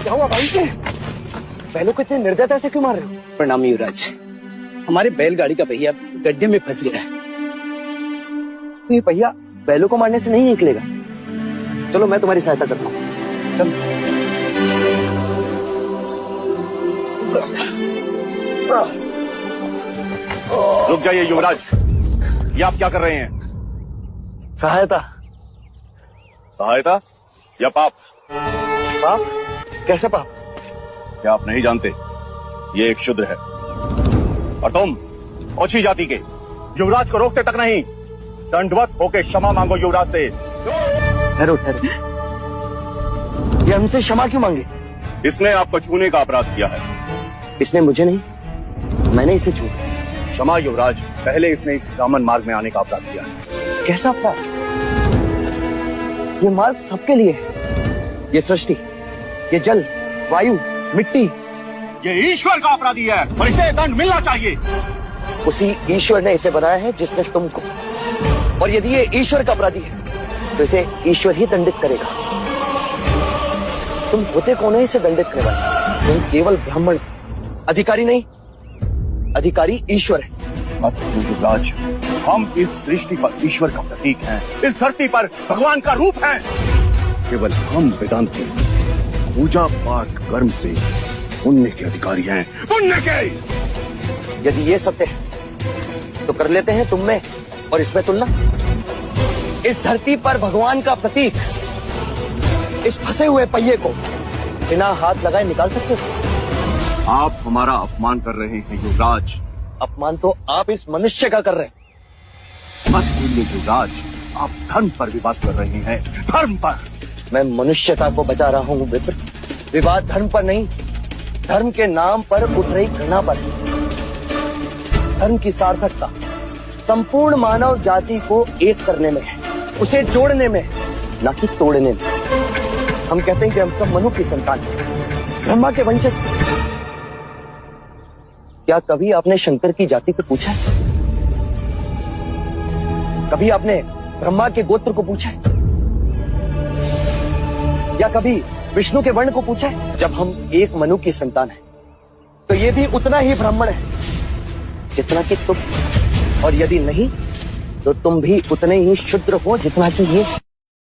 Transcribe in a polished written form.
क्या हुआ भाई? बैलों को इतने निर्दयता से क्यों मार रहे हो? प्रणाम युवराज, हमारे बैलगाड़ी का पहिया गड्ढे में फंस गया है। तो ये पहिया बैलों को मारने से नहीं निकलेगा। चलो मैं तुम्हारी सहायता करता हूँ। चलो। रुक जाइए युवराज, ये आप क्या कर रहे हैं? सहायता। सहायता या पाप? पाप? कैसे पाप? क्या आप नहीं जानते ये एक शूद्र है और तुम ओछी जाति के युवराज को रोकते तक नहीं, दंडवत होके क्षमा मांगो युवराज से। ठहरो ठहरो, ये हमसे क्षमा क्यों मांगे? इसने आपको छूने का अपराध किया है। इसने मुझे नहीं, मैंने इसे छूया। क्षमा युवराज, पहले इसने इस ब्राह्मण मार्ग में आने का अपराध किया है। कैसा अपराध? ये मार्ग सबके लिए है। ये सृष्टि, ये जल, वायु, मिट्टी, ये ईश्वर का अपराधी है और इसे दंड मिलना चाहिए। उसी ईश्वर ने इसे बनाया है जिसने तुमको, और यदि ये ईश्वर का अपराधी है तो इसे ईश्वर ही दंडित करेगा। तुम होते कौन है इसे दंडित करने वाले? तुम केवल ब्राह्मण, अधिकारी नहीं। अधिकारी ईश्वर है। मत युवराज, हम इस सृष्टि पर ईश्वर का प्रतीक हैं, इस धरती पर भगवान का रूप है। केवल हम वेदांती पूजा पाठ कर्म से पुण्य के अधिकारी हैं, पुण्य के। यदि ये सत्य है तो कर लेते हैं तुम में और इसमें तुलना। इस धरती पर भगवान का प्रतीक इस फंसे हुए पहिए को बिना हाथ लगाए निकाल सकते हो? आप हमारा अपमान कर रहे हैं युवराज। अपमान तो आप इस मनुष्य का कर रहे हैं। मत भूलिए युवराज, आप धर्म पर विवाद कर रहे हैं, धर्म पर। मैं मनुष्यता को बचा रहा हूँ विप्र। विवाद धर्म पर नहीं, धर्म के नाम पर उठ रही घृणा पर। धर्म की सार्थकता संपूर्ण मानव जाति को एक करने में है, उसे जोड़ने में, न कि तोड़ने में। हम कहते हैं कि हम सब मनु की संतान हैं, ब्रह्मा के वंशज। क्या कभी आपने शंकर की जाति को पूछा है? कभी आपने ब्रह्मा के गोत्र को पूछा है? या कभी विष्णु के वर्ण को पूछा है? जब हम एक मनु की संतान हैं, तो ये भी उतना ही ब्राह्मण है जितना कि तुम, और यदि नहीं तो तुम भी उतने ही शूद्र हो जितना कि ये।